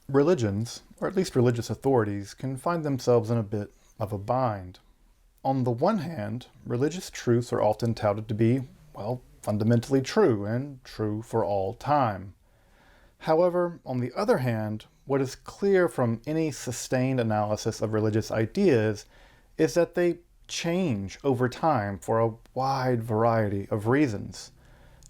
Religions, or at least religious authorities, can find themselves in a bit of a bind. On the one hand, religious truths are often touted to be, well, fundamentally true and true for all time. However, on the other hand, what is clear from any sustained analysis of religious ideas is that they change over time for a wide variety of reasons.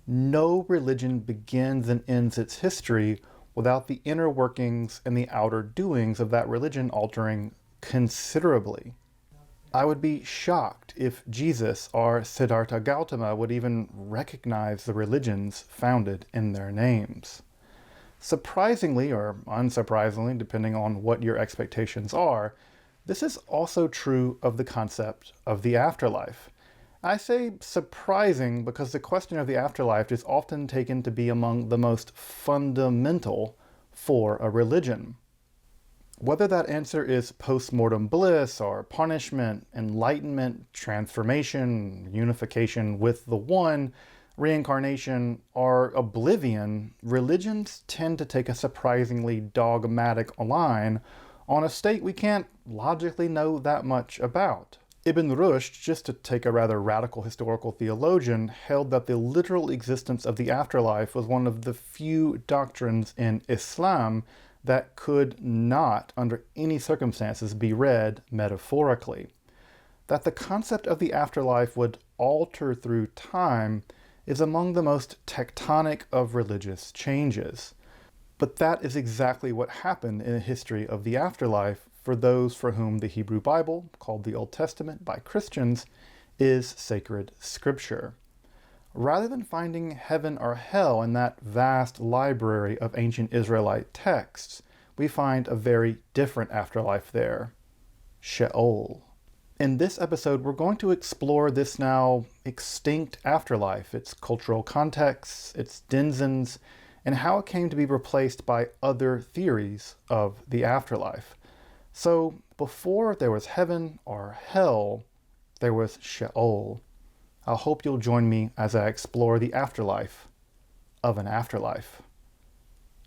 No religion begins and ends its history without the inner workings and the outer doings of that religion altering considerably. I would be shocked if Jesus or Siddhartha Gautama would even recognize the religions founded in their names. Surprisingly, or unsurprisingly, depending on what your expectations are, this is also true of the concept of the afterlife. I say surprising because the question of the afterlife is often taken to be among the most fundamental for a religion. Whether that answer is post-mortem bliss or punishment, enlightenment, transformation, unification with the One, reincarnation, or oblivion, religions tend to take a surprisingly dogmatic line on a state we can't logically know that much about. Ibn Rushd, just to take a rather radical historical theologian, held that the literal existence of the afterlife was one of the few doctrines in Islam that could not, under any circumstances, be read metaphorically. That the concept of the afterlife would alter through time is among the most tectonic of religious changes. But that is exactly what happened in the history of the afterlife for those for whom the Hebrew Bible, called the Old Testament by Christians, is sacred scripture. Rather than finding heaven or hell in that vast library of ancient Israelite texts, we find a very different afterlife there: Sheol. In this episode, we're going to explore this now extinct afterlife, its cultural contexts, its denizens, and how it came to be replaced by other theories of the afterlife. So, before there was heaven or hell, there was Sheol. I hope you'll join me as I explore the afterlife of an afterlife.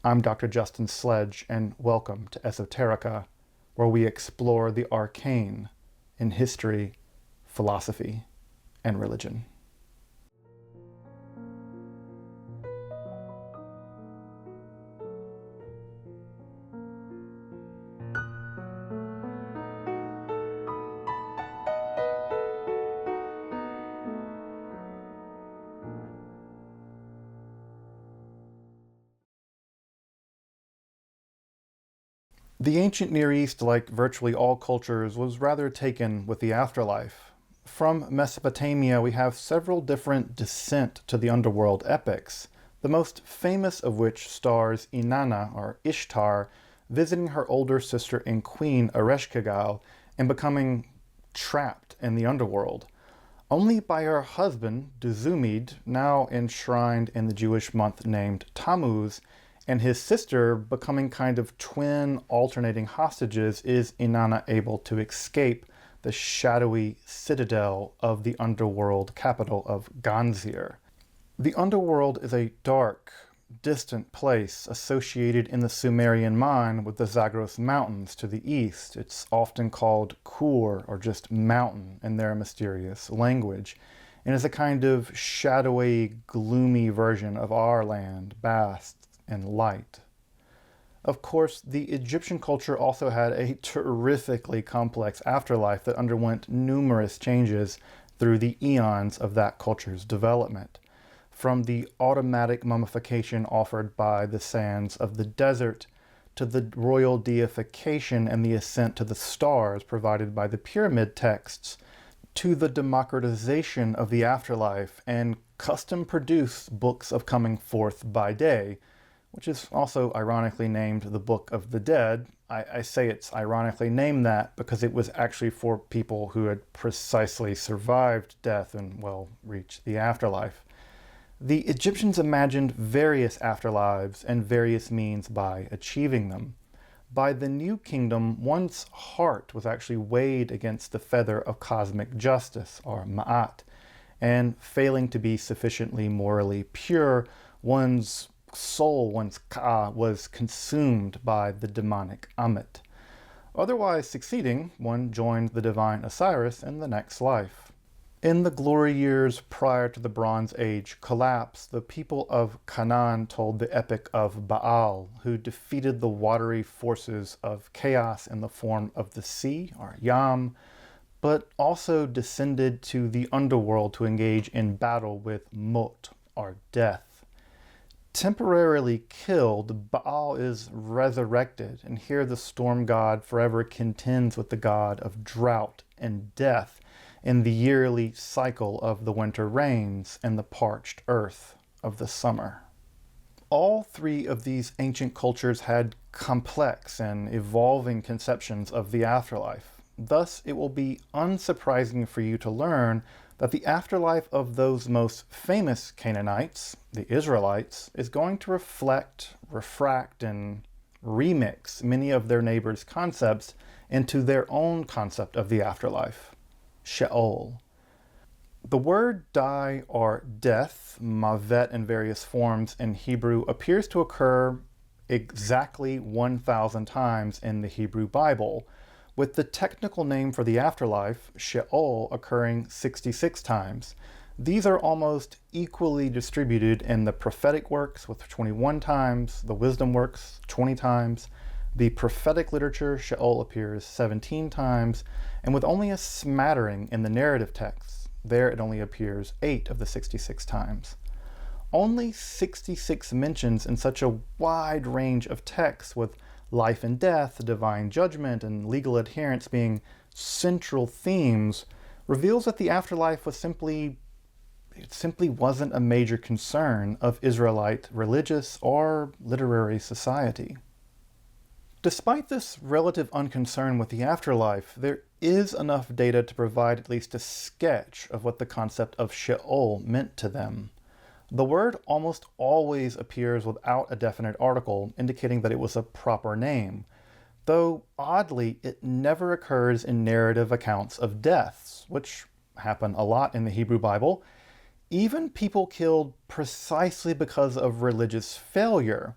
I'm Dr. Justin Sledge, and welcome to Esoterica, where we explore the arcane in history, philosophy, and religion. The ancient Near East, like virtually all cultures, was rather taken with the afterlife. From Mesopotamia, we have several different descent to the underworld epics, the most famous of which stars Inanna, or Ishtar, visiting her older sister and queen Ereshkigal and becoming trapped in the underworld. Only by her husband, Disembodied, now enshrined in the Jewish month named Tammuz, and his sister becoming kind of twin alternating hostages, is Inanna able to escape the shadowy citadel of the underworld capital of Ganzir. The underworld is a dark, distant place associated in the Sumerian mind with the Zagros Mountains to the east. It's often called Kur, or just mountain, in their mysterious language, and is a kind of shadowy, gloomy version of our land, vast and light. Of course, the Egyptian culture also had a terrifically complex afterlife that underwent numerous changes through the eons of that culture's development. From the automatic mummification offered by the sands of the desert, to the royal deification and the ascent to the stars provided by the pyramid texts, to the democratization of the afterlife and custom-produced books of coming forth by day, which is also ironically named the Book of the Dead. I say it's ironically named that because it was actually for people who had precisely survived death and, well, reached the afterlife. The Egyptians imagined various afterlives and various means by achieving them. By the New Kingdom, one's heart was actually weighed against the feather of cosmic justice, or ma'at, and failing to be sufficiently morally pure, one's soul, one's ka, was consumed by the demonic Amit. Otherwise succeeding, one joined the divine Osiris in the next life. In the glory years prior to the Bronze Age collapse, the people of Canaan told the epic of Baal, who defeated the watery forces of chaos in the form of the sea, or Yam, but also descended to the underworld to engage in battle with Mot, or death. Temporarily killed, Baal is resurrected, and here the storm god forever contends with the god of drought and death in the yearly cycle of the winter rains and the parched earth of the summer. All three of these ancient cultures had complex and evolving conceptions of the afterlife. Thus, it will be unsurprising for you to learn that the afterlife of those most famous Canaanites, the Israelites, is going to reflect, refract, and remix many of their neighbors' concepts into their own concept of the afterlife, Sheol. The word die or death, mavet in various forms in Hebrew, appears to occur exactly 1,000 times in the Hebrew Bible, with the technical name for the afterlife, Sheol, occurring 66 times. These are almost equally distributed in the prophetic works with 21 times, the wisdom works 20 times, the prophetic literature, Sheol appears 17 times, and with only a smattering in the narrative texts, there it only appears 8 of the 66 times. Only 66 mentions in such a wide range of texts, with life and death, divine judgment, and legal adherence being central themes, reveals that the afterlife was simply wasn't a major concern of Israelite religious or literary society. Despite this relative unconcern with the afterlife, there is enough data to provide at least a sketch of what the concept of Sheol meant to them. The word almost always appears without a definite article, indicating that it was a proper name, though oddly it never occurs in narrative accounts of deaths, which happen a lot in the Hebrew Bible, even people killed precisely because of religious failure.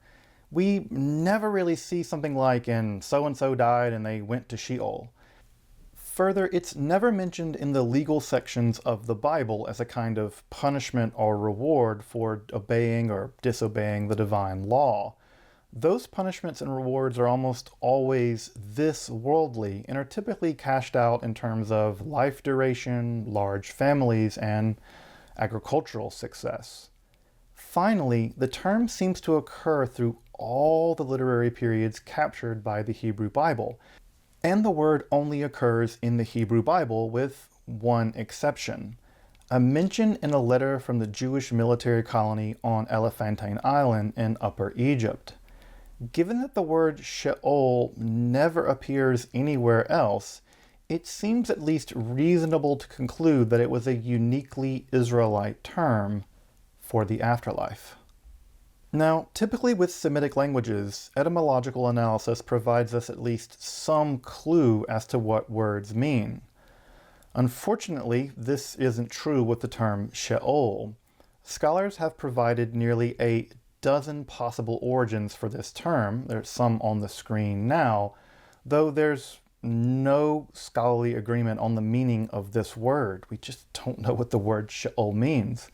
We never really see something like, and so died and they went to Sheol. Further, it's never mentioned in the legal sections of the Bible as a kind of punishment or reward for obeying or disobeying the divine law. Those punishments and rewards are almost always this worldly and are typically cashed out in terms of life duration, large families, and agricultural success. Finally, the term seems to occur through all the literary periods captured by the Hebrew Bible, and the word only occurs in the Hebrew Bible with one exception, a mention in a letter from the Jewish military colony on Elephantine Island in Upper Egypt. Given that the word Sheol never appears anywhere else, it seems at least reasonable to conclude that it was a uniquely Israelite term for the afterlife. Now, typically with Semitic languages, etymological analysis provides us at least some clue as to what words mean. Unfortunately, this isn't true with the term Sheol. Scholars have provided nearly a dozen possible origins for this term. There's some on the screen now, though there's no scholarly agreement on the meaning of this word. We just don't know what the word Sheol means.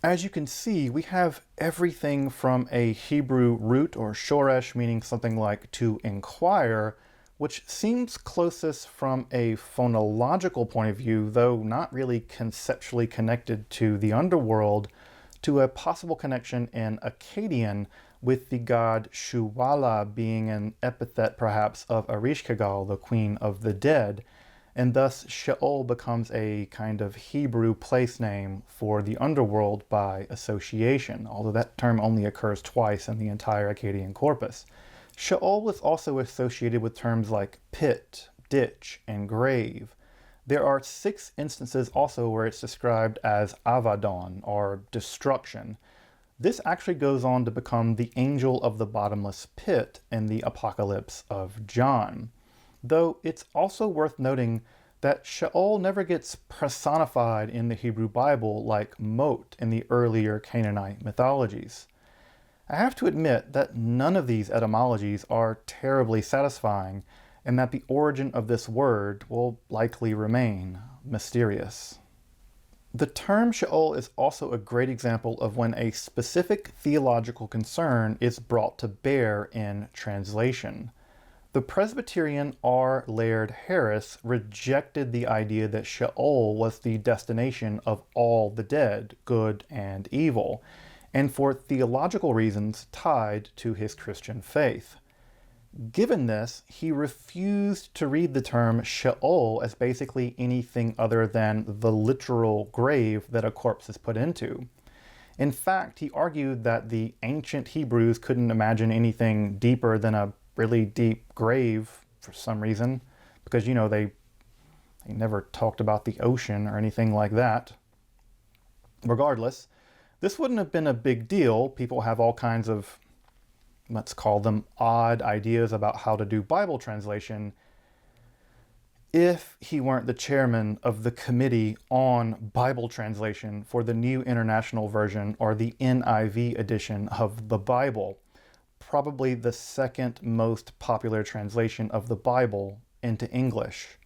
As you can see, we have everything from a Hebrew root or shoresh, meaning something like to inquire, which seems closest from a phonological point of view, though not really conceptually connected to the underworld, to a possible connection in Akkadian with the god Shuwala being an epithet perhaps of Ereshkigal, the queen of the dead, and thus Sheol becomes a kind of Hebrew place name for the underworld by association, although that term only occurs twice in the entire Akkadian corpus. Sheol was also associated with terms like pit, ditch, and grave. There are 6 instances also where it's described as Avadon, or destruction. This actually goes on to become the angel of the bottomless pit in the Apocalypse of John. Though it's also worth noting that Sheol never gets personified in the Hebrew Bible like Mot in the earlier Canaanite mythologies. I have to admit that none of these etymologies are terribly satisfying, and that the origin of this word will likely remain mysterious. The term Sheol is also a great example of when a specific theological concern is brought to bear in translation. The Presbyterian R. Laird Harris rejected the idea that Sheol was the destination of all the dead, good and evil, and for theological reasons tied to his Christian faith. Given this, he refused to read the term Sheol as basically anything other than the literal grave that a corpse is put into. In fact, he argued that the ancient Hebrews couldn't imagine anything deeper than a really deep grave for some reason, because, they never talked about the ocean or anything like that. Regardless, this wouldn't have been a big deal. People have all kinds of, let's call them odd ideas about how to do Bible translation, if he weren't the chairman of the Committee on Bible Translation for the New International Version, or the NIV edition of the Bible, probably the second most popular translation of the Bible into English.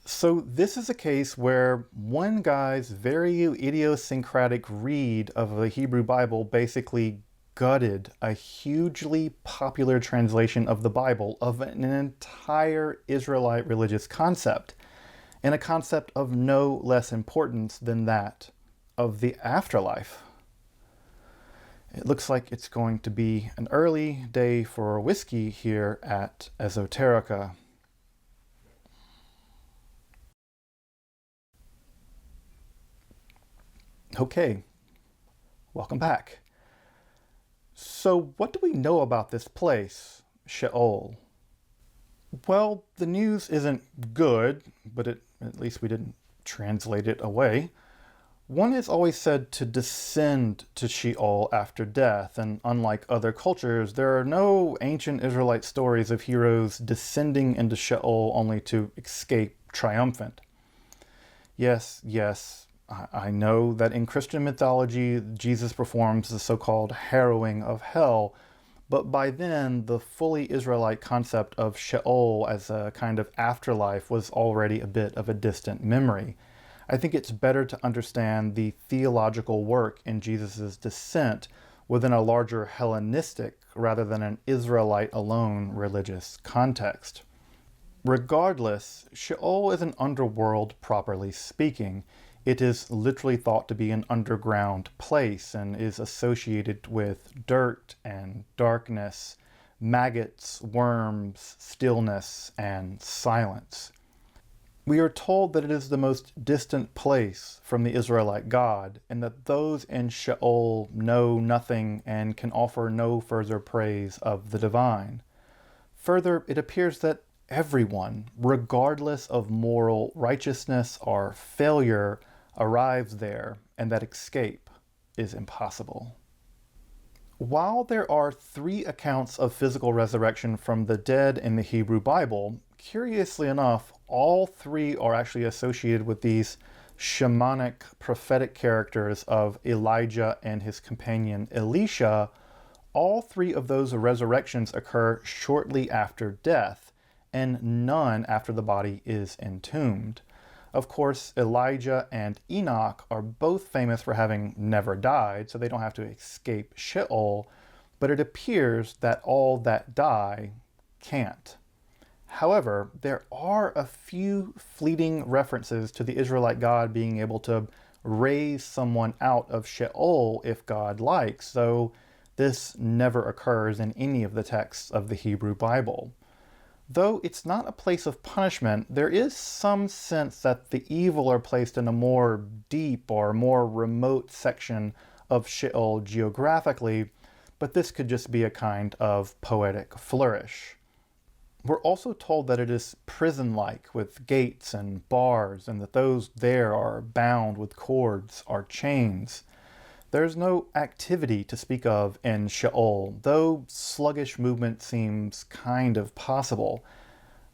So this is a case where one guy's very idiosyncratic read of the Hebrew Bible basically gutted a hugely popular translation of the Bible of an entire Israelite religious concept, and a concept of no less importance than that of the afterlife. It looks like it's going to be an early day for whiskey here at Esoterica. Okay, welcome back. So what do we know about this place, Sheol? Well, the news isn't good, but at least we didn't translate it away. One is always said to descend to Sheol after death, and unlike other cultures, there are no ancient Israelite stories of heroes descending into Sheol only to escape triumphant. Yes, I know that in Christian mythology, Jesus performs the so-called harrowing of hell, but by then, the fully Israelite concept of Sheol as a kind of afterlife was already a bit of a distant memory. I think it's better to understand the theological work in Jesus' descent within a larger Hellenistic rather than an Israelite alone religious context. Regardless, Sheol is an underworld properly speaking. It is literally thought to be an underground place and is associated with dirt and darkness, maggots, worms, stillness, and silence. We are told that it is the most distant place from the Israelite God, and that those in Sheol know nothing and can offer no further praise of the divine. Further, it appears that everyone, regardless of moral righteousness or failure, arrives there, and that escape is impossible. While there are 3 accounts of physical resurrection from the dead in the Hebrew Bible, curiously enough, all 3 are actually associated with these shamanic prophetic characters of Elijah and his companion Elisha. All 3 of those resurrections occur shortly after death, and none after the body is entombed. Of course, Elijah and Enoch are both famous for having never died, so they don't have to escape Sheol, but it appears that all that die can't. However, there are a few fleeting references to the Israelite God being able to raise someone out of Sheol if God likes, though this never occurs in any of the texts of the Hebrew Bible. Though it's not a place of punishment, there is some sense that the evil are placed in a more deep or more remote section of Sheol geographically, but this could just be a kind of poetic flourish. We're also told that it is prison-like, with gates and bars, and that those there are bound with cords or chains. There's no activity to speak of in Sheol, though sluggish movement seems kind of possible.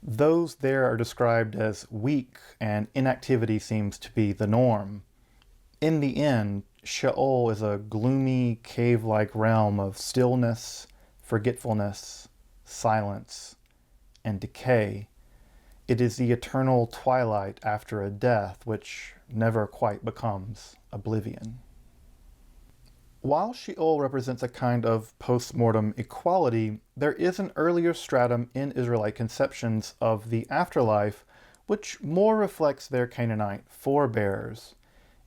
Those there are described as weak, and inactivity seems to be the norm. In the end, Sheol is a gloomy, cave-like realm of stillness, forgetfulness, silence, and decay. It is the eternal twilight after a death which never quite becomes oblivion. While Sheol represents a kind of post-mortem equality, there is an earlier stratum in Israelite conceptions of the afterlife which more reflects their Canaanite forebears.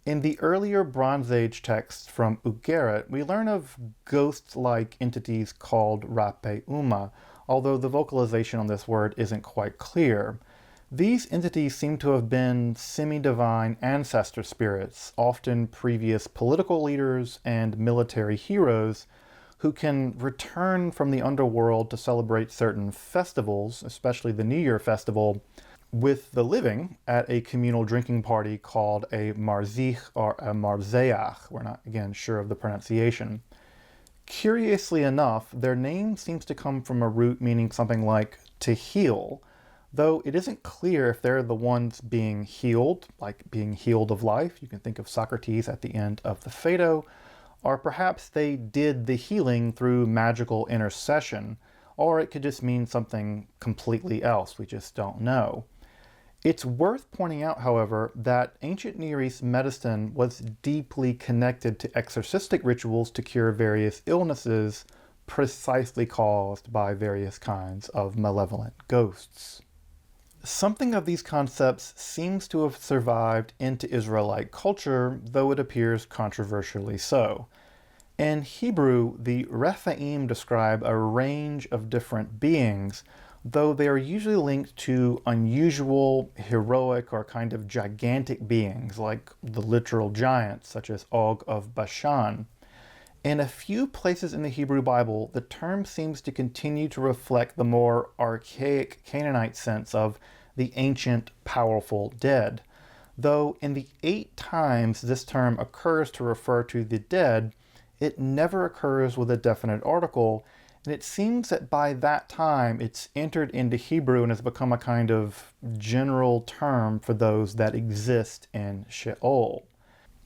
In the earlier Bronze Age texts from Ugarit, we learn of ghost-like entities called Rape-Uma, although the vocalization on this word isn't quite clear. These entities seem to have been semi-divine ancestor spirits, often previous political leaders and military heroes, who can return from the underworld to celebrate certain festivals, especially the New Year festival, with the living at a communal drinking party called a marzich or a marzeach. We're not, again, sure of the pronunciation. Curiously enough, their name seems to come from a root meaning something like to heal, though it isn't clear if they're the ones being healed, like being healed of life. You can think of Socrates at the end of the Phaedo, or perhaps they did the healing through magical intercession, or it could just mean something completely else. We just don't know. It's worth pointing out, however, that ancient Near East medicine was deeply connected to exorcistic rituals to cure various illnesses precisely caused by various kinds of malevolent ghosts. Something of these concepts seems to have survived into Israelite culture, though it appears controversially so. In Hebrew, the Rephaim describe a range of different beings, though they are usually linked to unusual, heroic, or kind of gigantic beings, like the literal giants, such as Og of Bashan. In a few places in the Hebrew Bible, the term seems to continue to reflect the more archaic Canaanite sense of the ancient, powerful dead. Though in the 8 times this term occurs to refer to the dead, it never occurs with a definite article, and it seems that by that time it's entered into Hebrew and has become a kind of general term for those that exist in Sheol.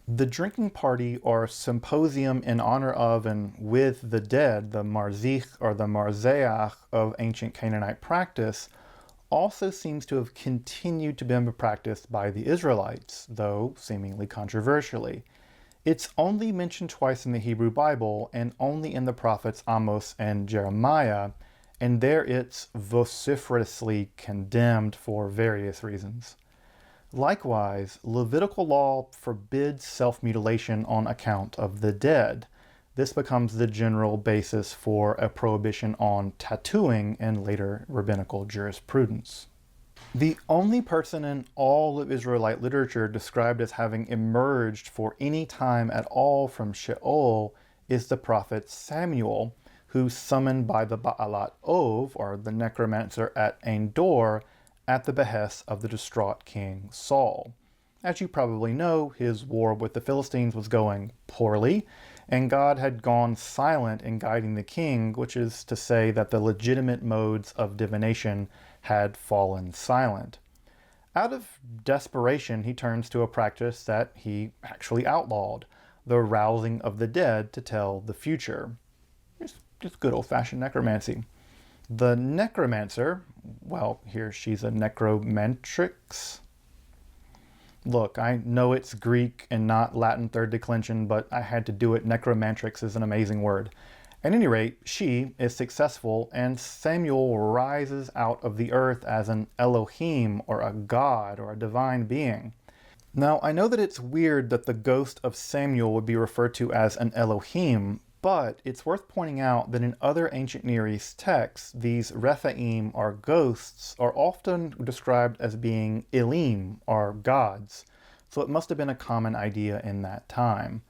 The drinking party or symposium in honor of and with the dead, the marzich or the marzeach of ancient Canaanite practice, also seems to have continued to be practiced by the Israelites, though seemingly controversially. It's only mentioned twice in the Hebrew Bible and only in the prophets Amos and Jeremiah, and there it's vociferously condemned for various reasons. Likewise, Levitical law forbids self-mutilation on account of the dead. This becomes the general basis for a prohibition on tattooing in later rabbinical jurisprudence. The only person in all of Israelite literature described as having emerged for any time at all from Sheol is the prophet Samuel, who's summoned by the Baalat Ov, or the necromancer at Endor, at the behest of the distraught king Saul. As you probably know, his war with the Philistines was going poorly, and God had gone silent in guiding the king, which is to say that the legitimate modes of divination had fallen silent. Out of desperation, he turns to a practice that he actually outlawed, the rousing of the dead to tell the future. Just good old-fashioned necromancy. The necromancer, well, here she's a necromantrix. Look, I know it's Greek and not Latin third declension, but I had to do it. Necromantrix is an amazing word. At any rate, she is successful, and Samuel rises out of the earth as an Elohim, or a god, or a divine being. Now, I know that it's weird that the ghost of Samuel would be referred to as an Elohim, but it's worth pointing out that in other ancient Near East texts, these Rephaim, or ghosts, are often described as being Elim, or gods, so it must have been a common idea in that time.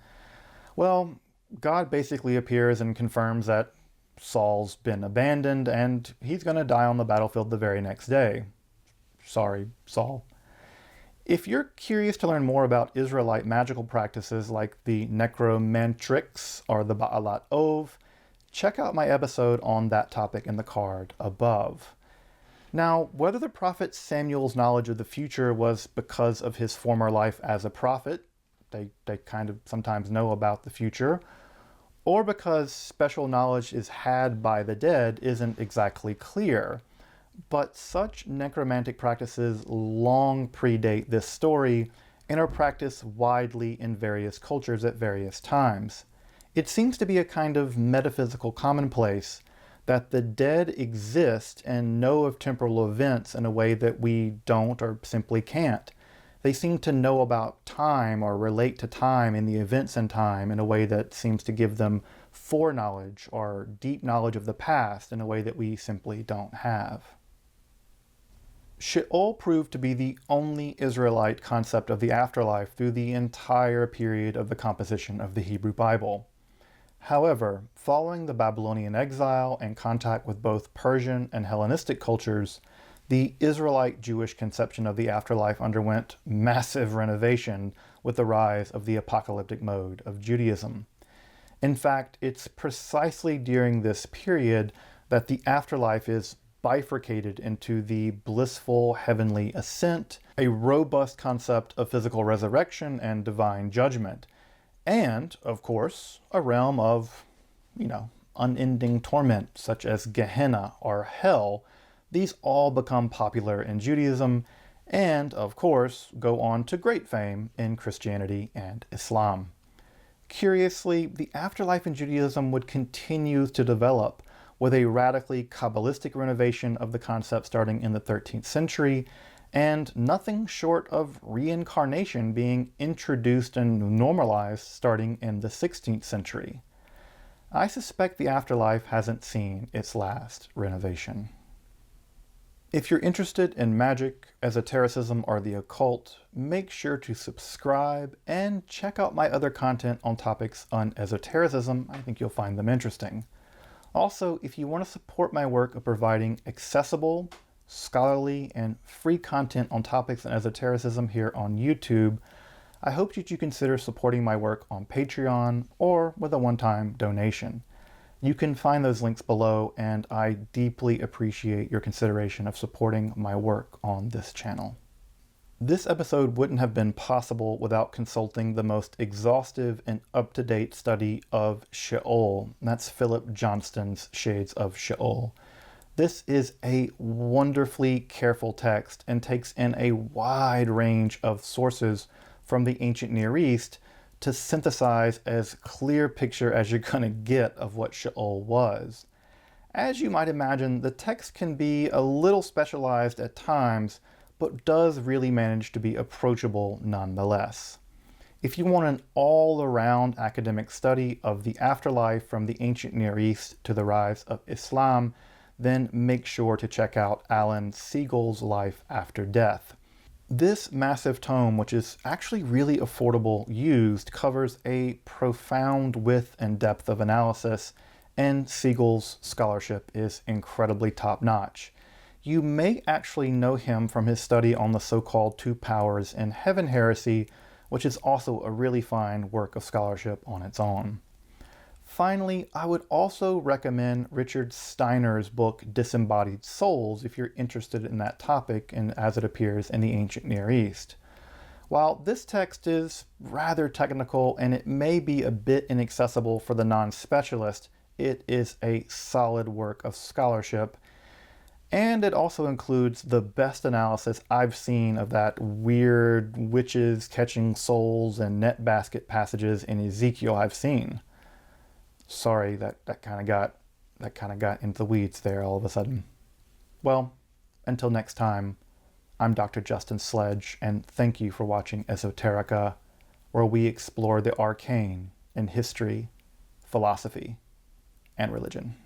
Well, God basically appears and confirms that Saul's been abandoned and he's going to die on the battlefield the very next day. Sorry, Saul. If you're curious to learn more about Israelite magical practices like the necromantrix or the Baalat Ov, check out my episode on that topic in the card above. Now, whether the prophet Samuel's knowledge of the future was because of his former life as a prophet, they kind of sometimes know about the future, or because special knowledge is had by the dead isn't exactly clear. But such necromantic practices long predate this story and are practiced widely in various cultures at various times. It seems to be a kind of metaphysical commonplace that the dead exist and know of temporal events in a way that we don't or simply can't. They seem to know about time or relate to time and the events in time in a way that seems to give them foreknowledge or deep knowledge of the past in a way that we simply don't have. Sheol proved to be the only Israelite concept of the afterlife through the entire period of the composition of the Hebrew Bible. However, following the Babylonian exile and contact with both Persian and Hellenistic cultures, the Israelite Jewish conception of the afterlife underwent massive renovation with the rise of the apocalyptic mode of Judaism. In fact, it's precisely during this period that the afterlife is bifurcated into the blissful heavenly ascent, a robust concept of physical resurrection and divine judgment, and, of course, a realm of, unending torment, such as Gehenna or Hell. These all become popular in Judaism and, of course, go on to great fame in Christianity and Islam. Curiously, the afterlife in Judaism would continue to develop, with a radically Kabbalistic renovation of the concept starting in the 13th century, and nothing short of reincarnation being introduced and normalized starting in the 16th century. I suspect the afterlife hasn't seen its last renovation. If you're interested in magic, esotericism, or the occult, make sure to subscribe and check out my other content on topics on esotericism. I think you'll find them interesting. Also, if you want to support my work of providing accessible, scholarly, and free content on topics in esotericism here on YouTube, I hope that you consider supporting my work on Patreon or with a one-time donation. You can find those links below, and I deeply appreciate your consideration of supporting my work on this channel. This episode wouldn't have been possible without consulting the most exhaustive and up-to-date study of Sheol. That's Philip Johnston's Shades of Sheol. This is a wonderfully careful text and takes in a wide range of sources from the ancient Near East to synthesize as clear a picture as you're going to get of what Sheol was. As you might imagine, the text can be a little specialized at times, but does really manage to be approachable nonetheless. If you want an all-around academic study of the afterlife from the ancient Near East to the rise of Islam, then make sure to check out Alan Segal's Life After Death. This massive tome, which is actually really affordable used, covers a profound width and depth of analysis, and Segal's scholarship is incredibly top-notch. You may actually know him from his study on the so-called Two Powers in Heaven heresy, which is also a really fine work of scholarship on its own. Finally, I would also recommend Richard Steiner's book Disembodied Souls if you're interested in that topic and as it appears in the ancient Near East. While this text is rather technical and it may be a bit inaccessible for the non-specialist, it is a solid work of scholarship. And it also includes the best analysis I've seen of that weird witches catching souls and net basket passages in Ezekiel I've seen. Sorry, that kind of got into the weeds there all of a sudden. Well, until next time, I'm Dr. Justin Sledge, and thank you for watching Esoterica, where we explore the arcane in history, philosophy, and religion.